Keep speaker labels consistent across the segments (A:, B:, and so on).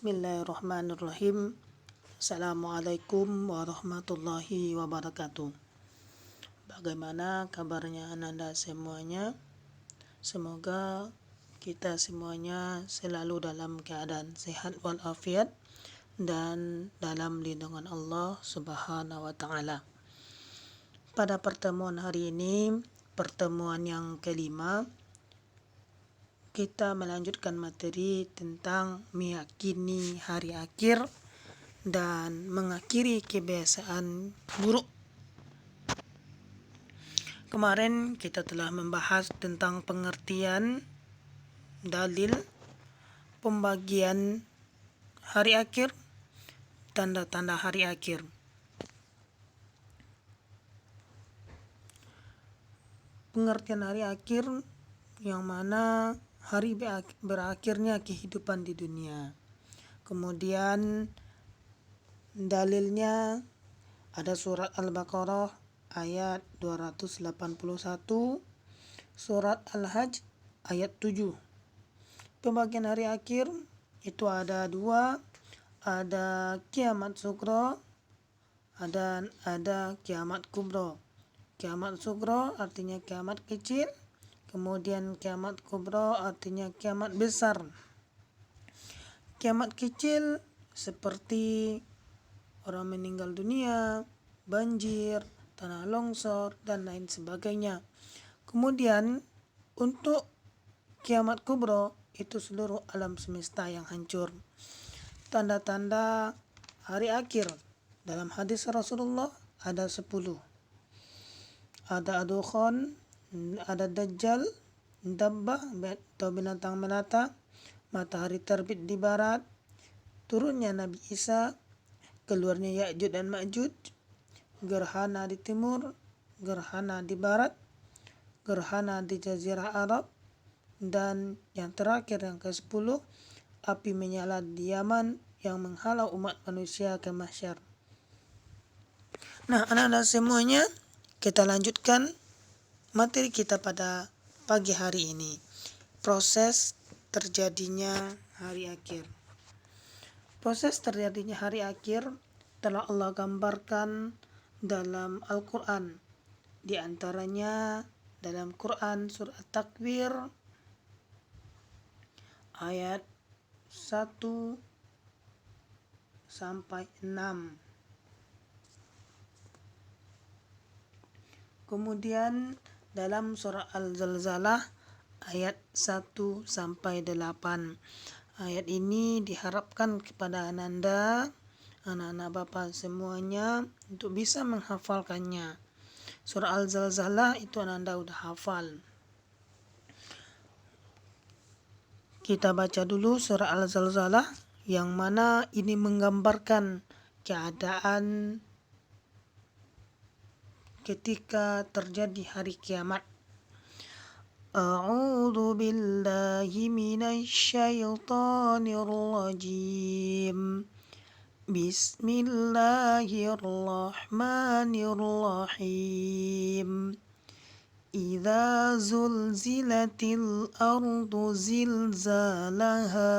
A: Bismillahirrahmanirrahim. Assalamualaikum warahmatullahi wabarakatuh. Bagaimana kabarnya Ananda semuanya? Semoga kita semuanya selalu dalam keadaan sehat walafiat dan dalam lindungan Allah Subhanahu wa taala. Pada pertemuan hari ini, pertemuan yang kelima, kita melanjutkan materi tentang meyakini hari akhir dan mengakhiri kebiasaan buruk. Kemarin kita telah membahas tentang pengertian dalil, pembagian hari akhir, tanda-tanda hari akhir. Pengertian hari akhir yang mana hari berakhirnya kehidupan di dunia. Kemudian dalilnya ada surat Al-Baqarah ayat 281, surat Al-Hajj ayat 7. Pembagian hari akhir itu ada dua, ada kiamat sugro, ada kiamat kubro. Kiamat sugro artinya kiamat kecil, kemudian kiamat kubro artinya kiamat besar. Kiamat kecil seperti orang meninggal dunia, banjir, tanah longsor, dan lain sebagainya. Kemudian untuk kiamat kubro itu seluruh alam semesta yang hancur. Tanda-tanda hari akhir dalam hadis Rasulullah ada 10. Ada Dukhan, ada Dajjal, Dabbah atau binatang melata, matahari terbit di barat, turunnya Nabi Isa, keluarnya Ya'juj dan Ma'juj, gerhana di timur, gerhana di barat, gerhana di Jazirah Arab, dan yang terakhir yang ke-10, api menyala di Yaman yang menghalau umat manusia ke mahsyar. Nah, anak-anak semuanya, kita lanjutkan materi kita pada pagi hari ini. Proses terjadinya hari akhir. Proses terjadinya hari akhir telah Allah gambarkan dalam Al-Quran. Di antaranya dalam Quran surah At-Takwir ayat 1 sampai 6. Kemudian dalam surah Al-Zalzalah ayat 1 sampai 8. Ayat ini diharapkan kepada Ananda, anak-anak Bapak semuanya untuk bisa menghafalkannya. Surah Al-Zalzalah itu Ananda udah hafal. Kita baca dulu surah Al-Zalzalah yang mana ini menggambarkan keadaan ketika terjadi hari kiamat. A'udzu billahi minasy syaithanir rajim. Bismillahirrahmanirrahim. Idza zulzilatil ardu zilzalaha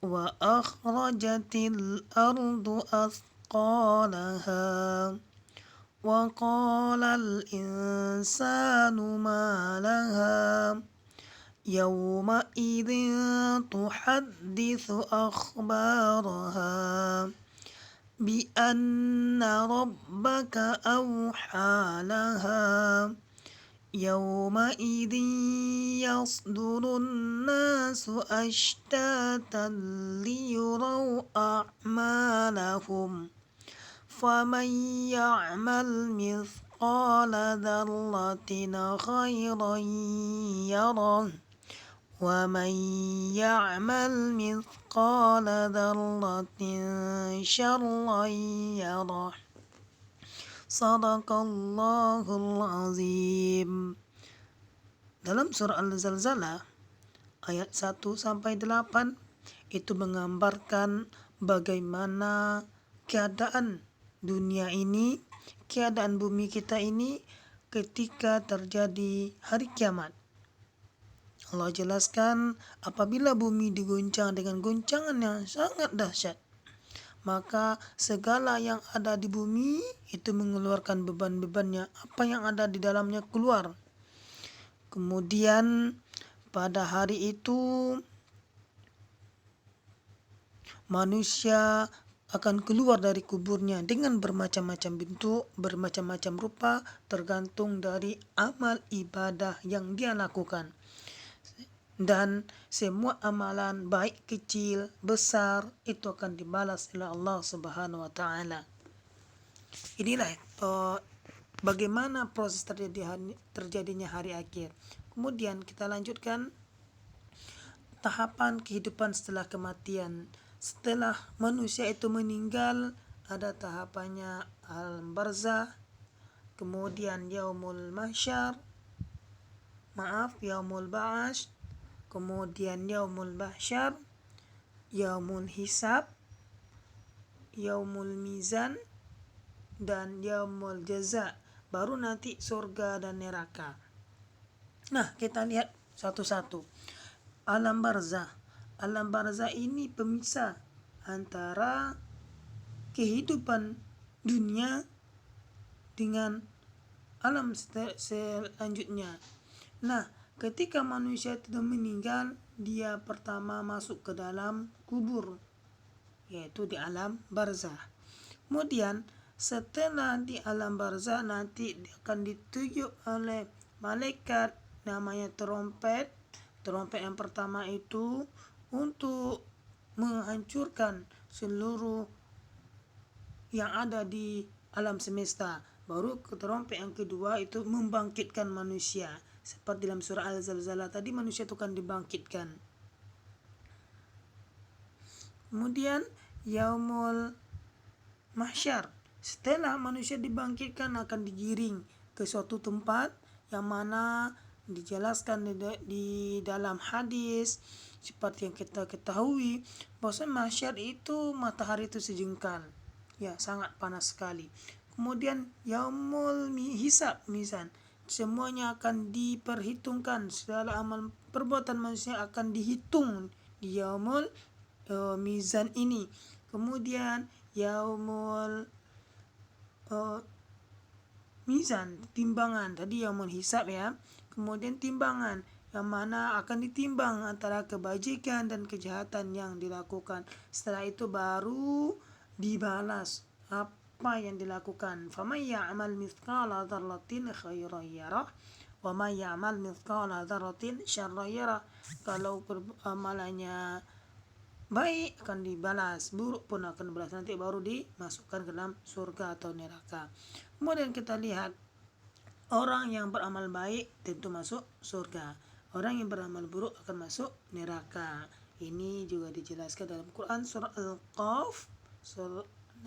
A: wa akhrajatil ardu athqalaha wa qalal insanu ma laha yawma idzin tuhadditsu akhbaraha bi anna rabbaka awha laha yawma idzin yasdurun nasu ashtatan liyuraw a'malahum faman ya'mal mithqala dzarratin khairan yarah wa man ya'mal mithqala dzarratin syarran yarah. Shadaqallahul azim. Dalam surah Al-Zalzalah ayat 1 sampai 8 itu menggambarkan bagaimana keadaan dunia ini, keadaan bumi kita ini ketika terjadi hari kiamat. Allah jelaskan, apabila bumi diguncang dengan guncangan yang sangat dahsyat, maka segala yang ada di bumi itu mengeluarkan beban-bebannya, apa yang ada di dalamnya keluar. Kemudian pada hari itu manusia akan keluar dari kuburnya dengan bermacam-macam bentuk, bermacam-macam rupa, tergantung dari amal ibadah yang dia lakukan. Dan semua amalan baik kecil, besar itu akan dibalas oleh Allah Subhanahu wa taala. Inilah bagaimana proses terjadinya hari akhir. Kemudian kita lanjutkan tahapan kehidupan setelah kematian. Setelah manusia itu meninggal, ada tahapannya alam barzah, kemudian yaumul yaumul ba'as, kemudian yaumul mahsyar, yaumul hisab, yaumul mizan, dan yaumul jaza. Baru nanti surga dan neraka. Nah, kita lihat satu-satu. Alam barzah. Alam barzah ini pemisah antara kehidupan dunia dengan alam selanjutnya. Nah, ketika manusia itu meninggal, dia pertama masuk ke dalam kubur, yaitu di alam barzah. Kemudian setelah di alam barzah nanti akan ditunjuk oleh malaikat namanya trompet. Trompet yang pertama itu untuk menghancurkan seluruh yang ada di alam semesta. Baru trompet yang kedua itu membangkitkan manusia. Seperti dalam surah Al-Zalzalah tadi, manusia itu akan dibangkitkan. Kemudian yaumul mahsyar. Setelah manusia dibangkitkan akan digiring ke suatu tempat yang mana dijelaskan di dalam hadis seperti yang kita ketahui bahwa mahsyar itu matahari itu sejengkal, ya sangat panas sekali. Kemudian yaumul hisab mizan, semuanya akan diperhitungkan, segala amal perbuatan manusia akan dihitung di yaumul mizan ini. Kemudian yaumul mizan, timbangan. Tadi yaumul hisab ya. Kemudian timbangan yang mana akan ditimbang antara kebajikan dan kejahatan yang dilakukan. Setelah itu baru dibalas apa yang dilakukan. Faman ya'mal mithqala dzarratin khairan yarah wa man ya'mal mithqala dzarratin syarran yarah. Kalau amalannya baik akan dibalas, buruk pun akan dibalas, nanti baru dimasukkan ke dalam surga atau neraka. Kemudian kita lihat orang yang beramal baik tentu masuk surga, orang yang beramal buruk akan masuk neraka. Ini juga dijelaskan dalam Quran surah Al-Qaf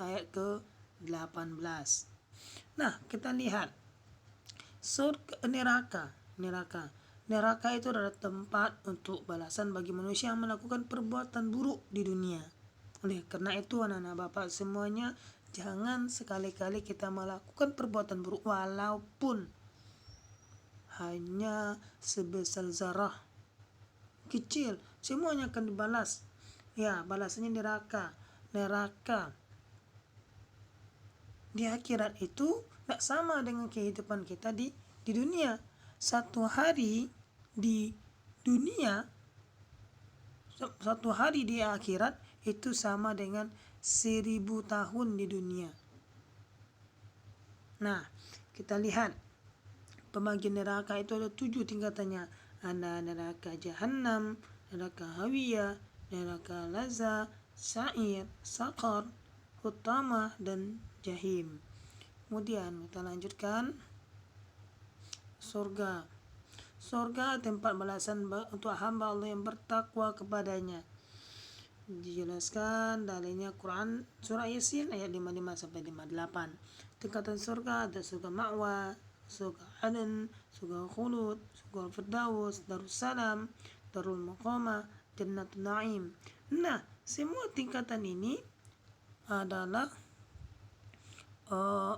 A: ayat ke-18. Nah, kita lihat surga, neraka itu adalah tempat untuk balasan bagi manusia yang melakukan perbuatan buruk di dunia. Oleh karena itu anak-anak bapak semuanya, jangan sekali-kali kita melakukan perbuatan buruk walaupun hanya sebesar zarah kecil, semuanya akan dibalas. Ya, balasannya neraka. Neraka di akhirat itu tidak sama dengan kehidupan kita di dunia. Satu hari di dunia, satu hari di akhirat itu sama dengan 1000 tahun di dunia. Nah, kita lihat pembagian neraka itu ada 7 tingkatannya. Ada neraka jahanam, neraka hawiyah, neraka lazza, sa'ir, saqar, hutamah, dan jahim. Kemudian kita lanjutkan surga. Surga tempat balasan untuk hamba Allah yang bertakwa kepadanya. Dijelaskan dalilnya Quran surah Yasin ayat 55 sampai 58. Tingkatan surga ada surga ma'wa, surga Aden, surga khulud, surga firdaus, darussalam, darul muqamah, jannatul na'im. Nah, semua tingkatan ini adalah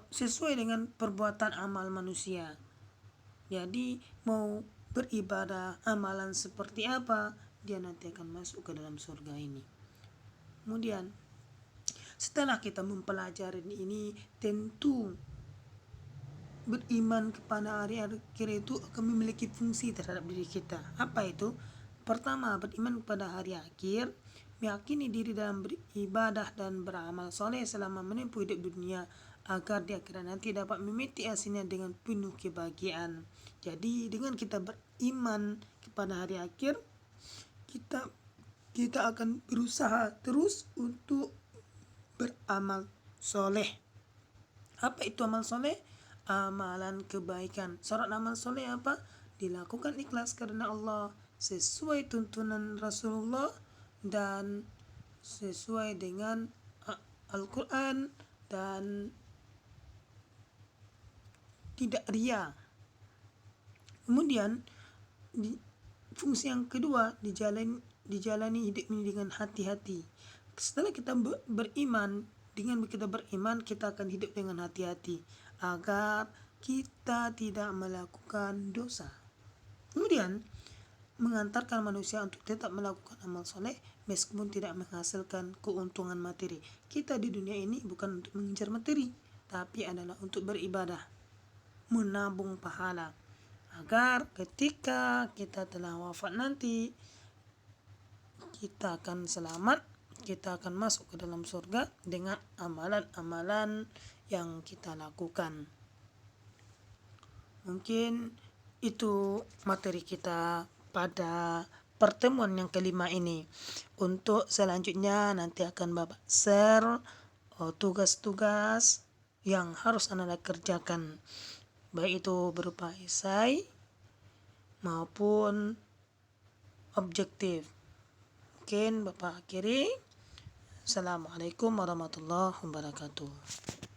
A: sesuai dengan perbuatan amal manusia. Jadi mau beribadah, amalan seperti apa, dia nanti akan masuk ke dalam surga ini. Kemudian setelah kita mempelajari ini, tentu beriman kepada hari akhir itu akan memiliki fungsi terhadap diri kita. Apa itu? Pertama, beriman kepada hari akhir, meyakini diri dalam beribadah dan beramal soleh selama menempuh hidup dunia, agar di akhirat nanti dapat memetik hasilnya dengan penuh kebahagiaan. Jadi dengan kita beriman kepada hari akhir, kita akan berusaha terus untuk beramal soleh. Apa itu amal soleh? Amalan kebaikan. Syarat amal soleh apa? Dilakukan ikhlas karena Allah, sesuai tuntunan Rasulullah, dan sesuai dengan Al-Quran, dan tidak ria. Kemudian fungsi yang kedua, dijalani hidup ini dengan hati-hati. Setelah kita beriman, dengan kita beriman, kita akan hidup dengan hati-hati agar kita tidak melakukan dosa. Kemudian mengantarkan manusia untuk tetap melakukan amal soleh meskipun tidak menghasilkan keuntungan materi. Kita di dunia ini bukan untuk mengejar materi, tapi adalah untuk beribadah, menabung pahala, agar ketika kita telah wafat nanti, kita akan selamat, kita akan masuk ke dalam surga dengan amalan-amalan yang kita lakukan. Mungkin itu materi kita pada pertemuan yang kelima ini. Untuk selanjutnya nanti akan Bapak share tugas-tugas yang harus Anda kerjakan, baik itu berupa esai maupun objektif. Mungkin Bapak akhiri. Assalamualaikum warahmatullahi wabarakatuh.